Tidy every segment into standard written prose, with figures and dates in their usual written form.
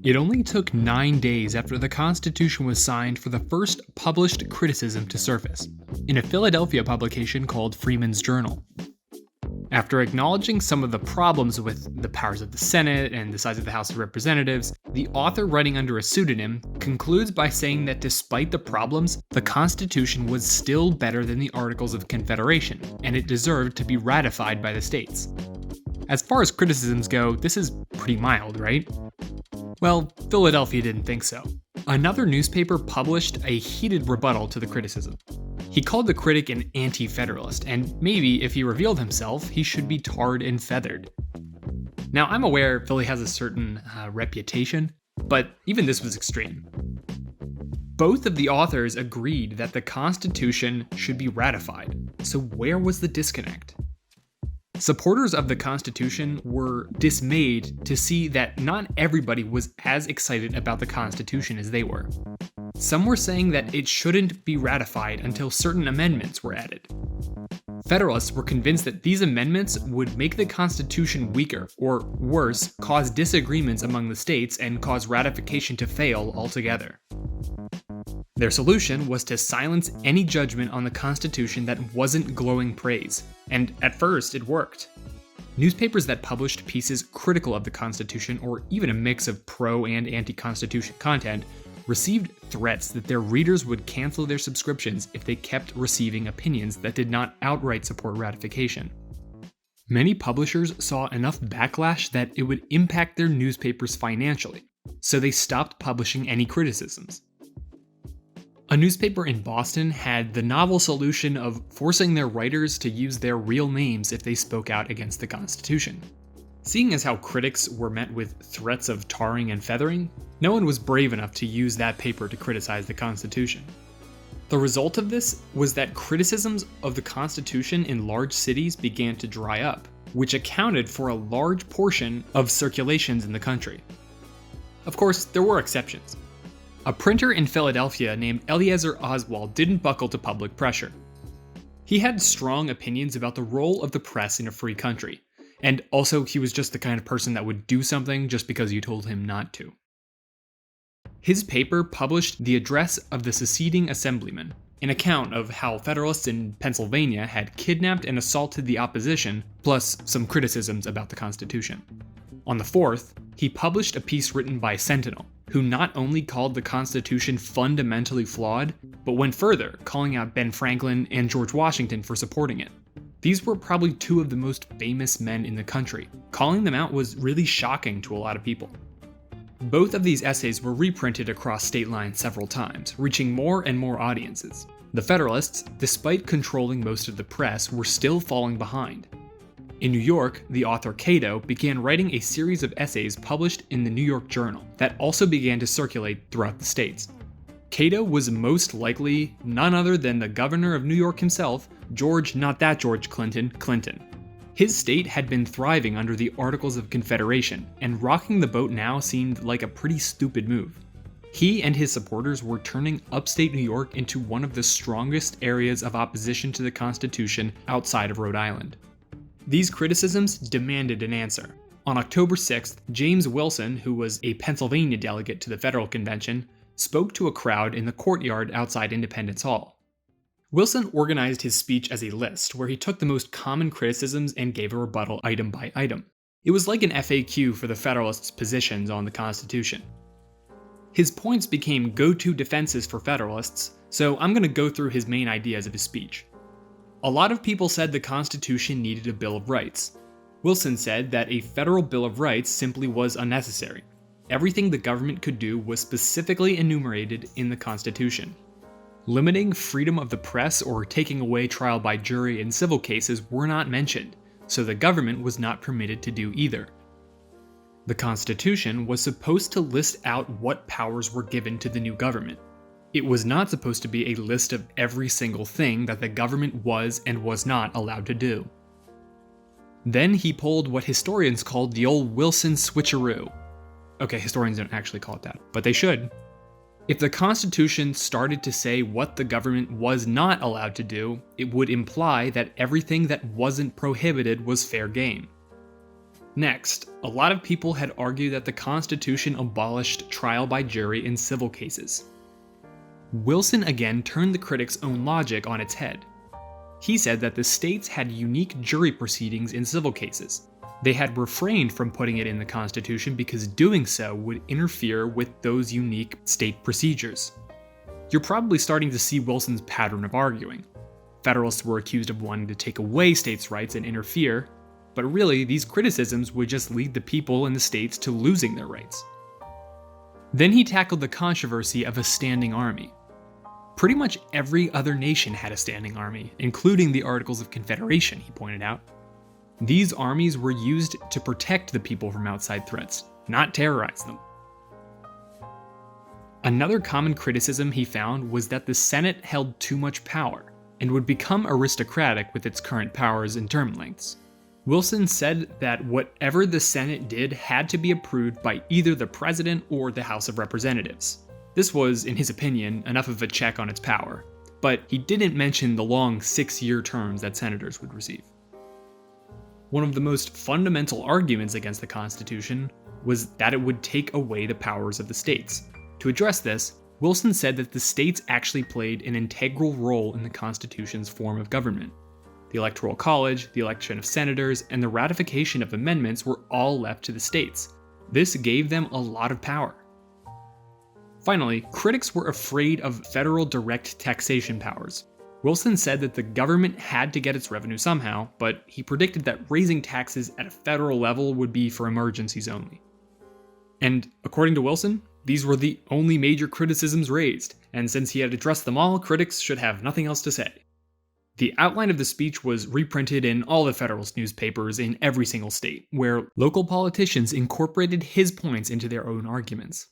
It only took 9 days after the Constitution was signed for the first published criticism to surface, in a Philadelphia publication called Freeman's Journal. After acknowledging some of the problems with the powers of the Senate and the size of the House of Representatives, the author, writing under a pseudonym, concludes by saying that despite the problems, the Constitution was still better than the Articles of Confederation, and it deserved to be ratified by the states. As far as criticisms go, this is pretty mild, right? Well, Philadelphia didn't think so. Another newspaper published a heated rebuttal to the criticism. He called the critic an anti-federalist, and maybe if he revealed himself, he should be tarred and feathered. Now, I'm aware Philly has a certain reputation, but even this was extreme. Both of the authors agreed that the Constitution should be ratified, so where was the disconnect? Supporters of the Constitution were dismayed to see that not everybody was as excited about the Constitution as they were. Some were saying that it shouldn't be ratified until certain amendments were added. Federalists were convinced that these amendments would make the Constitution weaker, or worse, cause disagreements among the states and cause ratification to fail altogether. Their solution was to silence any judgment on the Constitution that wasn't glowing praise, and at first it worked. Newspapers that published pieces critical of the Constitution, or even a mix of pro- and anti-Constitution content, received threats that their readers would cancel their subscriptions if they kept receiving opinions that did not outright support ratification. Many publishers saw enough backlash that it would impact their newspapers financially, so they stopped publishing any criticisms. A newspaper in Boston had the novel solution of forcing their writers to use their real names if they spoke out against the Constitution. Seeing as how critics were met with threats of tarring and feathering, no one was brave enough to use that paper to criticize the Constitution. The result of this was that criticisms of the Constitution in large cities began to dry up, which accounted for a large portion of circulations in the country. Of course, there were exceptions. A printer in Philadelphia named Eliezer Oswald didn't buckle to public pressure. He had strong opinions about the role of the press in a free country, and also he was just the kind of person that would do something just because you told him not to. His paper published the address of the seceding assemblyman, an account of how Federalists in Pennsylvania had kidnapped and assaulted the opposition, plus some criticisms about the Constitution. On the 4th, he published a piece written by Sentinel, who not only called the Constitution fundamentally flawed, but went further, calling out Ben Franklin and George Washington for supporting it. These were probably two of the most famous men in the country. Calling them out was really shocking to a lot of people. Both of these essays were reprinted across state lines several times, reaching more and more audiences. The Federalists, despite controlling most of the press, were still falling behind. In New York, the author Cato began writing a series of essays published in the New York Journal that also began to circulate throughout the states. Cato was most likely none other than the governor of New York himself, George Clinton. His state had been thriving under the Articles of Confederation, and rocking the boat now seemed like a pretty stupid move. He and his supporters were turning upstate New York into one of the strongest areas of opposition to the Constitution outside of Rhode Island. These criticisms demanded an answer. On October 6th, James Wilson, who was a Pennsylvania delegate to the Federal Convention, spoke to a crowd in the courtyard outside Independence Hall. Wilson organized his speech as a list, where he took the most common criticisms and gave a rebuttal item by item. It was like an FAQ for the Federalists' positions on the Constitution. His points became go-to defenses for Federalists, so I'm going to go through his main ideas of his speech. A lot of people said the Constitution needed a Bill of Rights. Wilson said that a federal Bill of Rights simply was unnecessary. Everything the government could do was specifically enumerated in the Constitution. Limiting freedom of the press or taking away trial by jury in civil cases were not mentioned, so the government was not permitted to do either. The Constitution was supposed to list out what powers were given to the new government. It was not supposed to be a list of every single thing that the government was and was not allowed to do. Then he pulled what historians called the old Wilson switcheroo. Okay, historians don't actually call it that, but they should. If the Constitution started to say what the government was not allowed to do, it would imply that everything that wasn't prohibited was fair game. Next, a lot of people had argued that the Constitution abolished trial by jury in civil cases. Wilson again turned the critics' own logic on its head. He said that the states had unique jury proceedings in civil cases. They had refrained from putting it in the Constitution because doing so would interfere with those unique state procedures. You're probably starting to see Wilson's pattern of arguing. Federalists were accused of wanting to take away states' rights and interfere, but really, these criticisms would just lead the people in the states to losing their rights. Then he tackled the controversy of a standing army. Pretty much every other nation had a standing army, including the Articles of Confederation, he pointed out. These armies were used to protect the people from outside threats, not terrorize them. Another common criticism he found was that the Senate held too much power, and would become aristocratic with its current powers and term lengths. Wilson said that whatever the Senate did had to be approved by either the President or the House of Representatives. This was, in his opinion, enough of a check on its power, but he didn't mention the long 6-year terms that senators would receive. One of the most fundamental arguments against the Constitution was that it would take away the powers of the states. To address this, Wilson said that the states actually played an integral role in the Constitution's form of government. The Electoral College, the election of senators, and the ratification of amendments were all left to the states. This gave them a lot of power. Finally, critics were afraid of federal direct taxation powers. Wilson said that the government had to get its revenue somehow, but he predicted that raising taxes at a federal level would be for emergencies only. And according to Wilson, these were the only major criticisms raised, and since he had addressed them all, critics should have nothing else to say. The outline of the speech was reprinted in all the Federalist newspapers in every single state, where local politicians incorporated his points into their own arguments.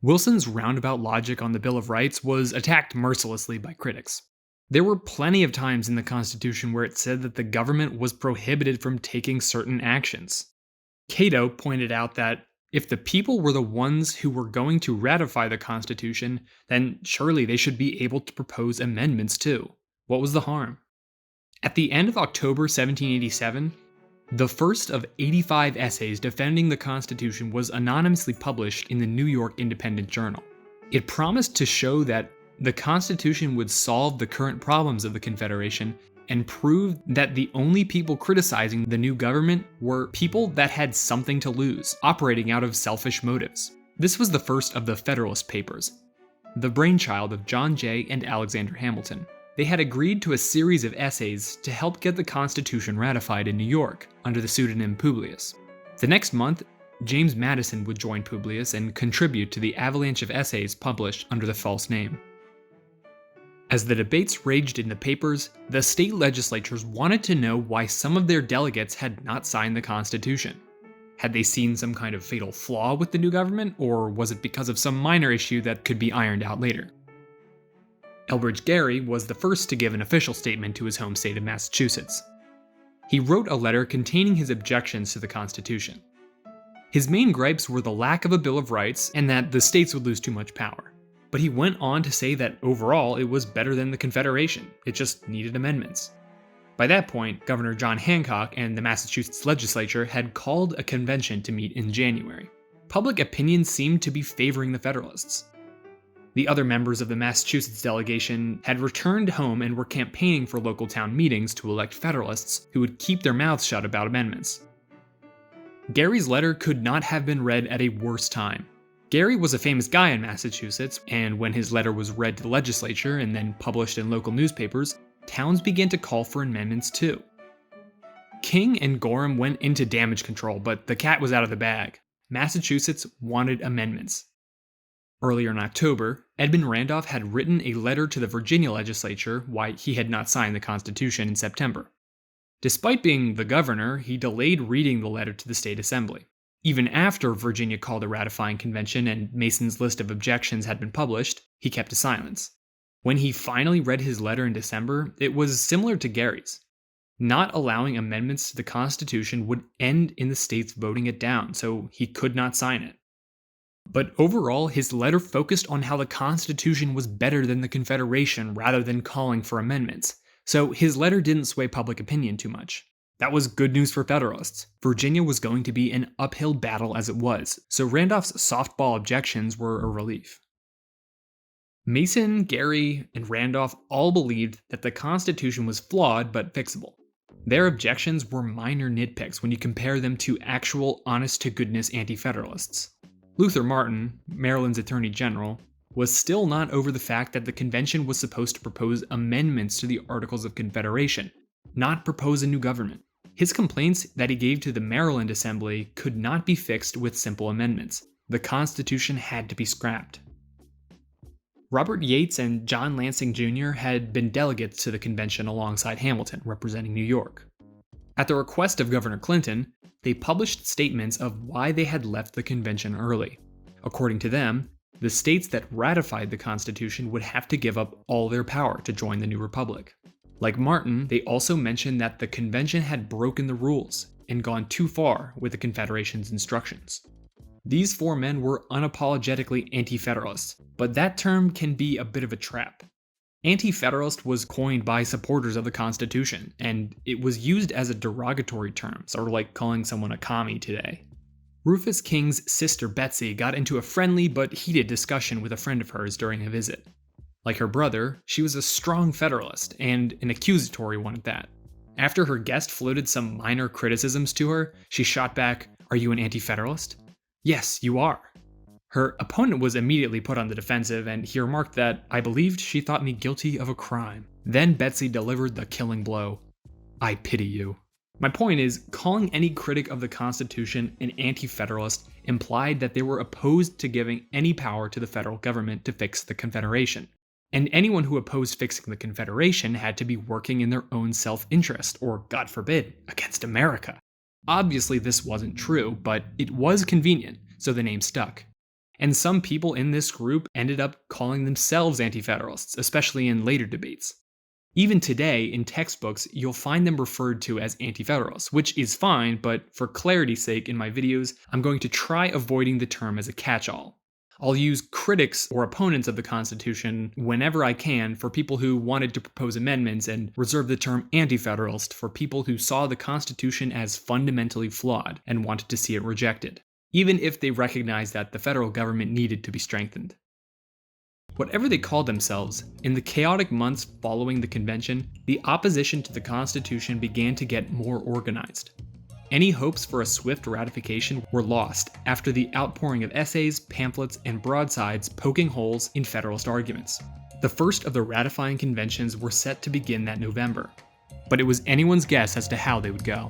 Wilson's roundabout logic on the Bill of Rights was attacked mercilessly by critics. There were plenty of times in the Constitution where it said that the government was prohibited from taking certain actions. Cato pointed out that if the people were the ones who were going to ratify the Constitution, then surely they should be able to propose amendments too. What was the harm? At the end of October 1787, the first of 85 essays defending the Constitution was anonymously published in the New York Independent Journal. It promised to show that the Constitution would solve the current problems of the Confederation and prove that the only people criticizing the new government were people that had something to lose, operating out of selfish motives. This was the first of the Federalist Papers, the brainchild of John Jay and Alexander Hamilton. They had agreed to a series of essays to help get the Constitution ratified in New York under the pseudonym Publius. The next month, James Madison would join Publius and contribute to the avalanche of essays published under the false name. As the debates raged in the papers, the state legislatures wanted to know why some of their delegates had not signed the Constitution. Had they seen some kind of fatal flaw with the new government, or was it because of some minor issue that could be ironed out later? Elbridge Gerry was the first to give an official statement to his home state of Massachusetts. He wrote a letter containing his objections to the Constitution. His main gripes were the lack of a Bill of Rights and that the states would lose too much power. But he went on to say that overall it was better than the Confederation, it just needed amendments. By that point, Governor John Hancock and the Massachusetts legislature had called a convention to meet in January. Public opinion seemed to be favoring the Federalists. The other members of the Massachusetts delegation had returned home and were campaigning for local town meetings to elect Federalists who would keep their mouths shut about amendments. Gerry's letter could not have been read at a worse time. Gerry was a famous guy in Massachusetts, and when his letter was read to the legislature and then published in local newspapers, towns began to call for amendments too. King and Gorham went into damage control, but the cat was out of the bag. Massachusetts wanted amendments. Earlier in October, Edmund Randolph had written a letter to the Virginia legislature why he had not signed the Constitution in September. Despite being the governor, he delayed reading the letter to the state assembly. Even after Virginia called a ratifying convention and Mason's list of objections had been published, he kept silence. When he finally read his letter in December, it was similar to Gerry's. Not allowing amendments to the Constitution would end in the states voting it down, so he could not sign it. But overall, his letter focused on how the Constitution was better than the Confederation rather than calling for amendments, so his letter didn't sway public opinion too much. That was good news for Federalists. Virginia was going to be an uphill battle as it was, so Randolph's softball objections were a relief. Mason, Gary, and Randolph all believed that the Constitution was flawed but fixable. Their objections were minor nitpicks when you compare them to actual honest-to-goodness anti-federalists. Luther Martin, Maryland's Attorney General, was still not over the fact that the convention was supposed to propose amendments to the Articles of Confederation, not propose a new government. His complaints that he gave to the Maryland Assembly could not be fixed with simple amendments. The Constitution had to be scrapped. Robert Yates and John Lansing Jr. had been delegates to the convention alongside Hamilton, representing New York. At the request of Governor Clinton, they published statements of why they had left the convention early. According to them, the states that ratified the Constitution would have to give up all their power to join the new republic. Like Martin, they also mentioned that the convention had broken the rules and gone too far with the Confederation's instructions. These four men were unapologetically anti-federalists, but that term can be a bit of a trap. Anti-federalist was coined by supporters of the Constitution, and it was used as a derogatory term, sort of like calling someone a commie today. Rufus King's sister Betsy got into a friendly but heated discussion with a friend of hers during a visit. Like her brother, she was a strong Federalist, and an accusatory one at that. After her guest floated some minor criticisms to her, she shot back, "Are you an anti-federalist?" "Yes, you are." Her opponent was immediately put on the defensive, and he remarked that, "I believed she thought me guilty of a crime." Then Betsy delivered the killing blow. "I pity you." My point is, calling any critic of the Constitution an anti-federalist implied that they were opposed to giving any power to the federal government to fix the Confederation. And anyone who opposed fixing the Confederation had to be working in their own self-interest, or, God forbid, against America. Obviously this wasn't true, but it was convenient, so the name stuck. And some people in this group ended up calling themselves anti-federalists, especially in later debates. Even today, in textbooks, you'll find them referred to as anti-federalists, which is fine, but for clarity's sake in my videos, I'm going to try avoiding the term as a catch-all. I'll use critics or opponents of the Constitution whenever I can for people who wanted to propose amendments, and reserve the term anti-federalist for people who saw the Constitution as fundamentally flawed and wanted to see it rejected, even if they recognized that the federal government needed to be strengthened. Whatever they called themselves, in the chaotic months following the convention, the opposition to the Constitution began to get more organized. Any hopes for a swift ratification were lost after the outpouring of essays, pamphlets, and broadsides poking holes in Federalist arguments. The first of the ratifying conventions were set to begin that November, but it was anyone's guess as to how they would go.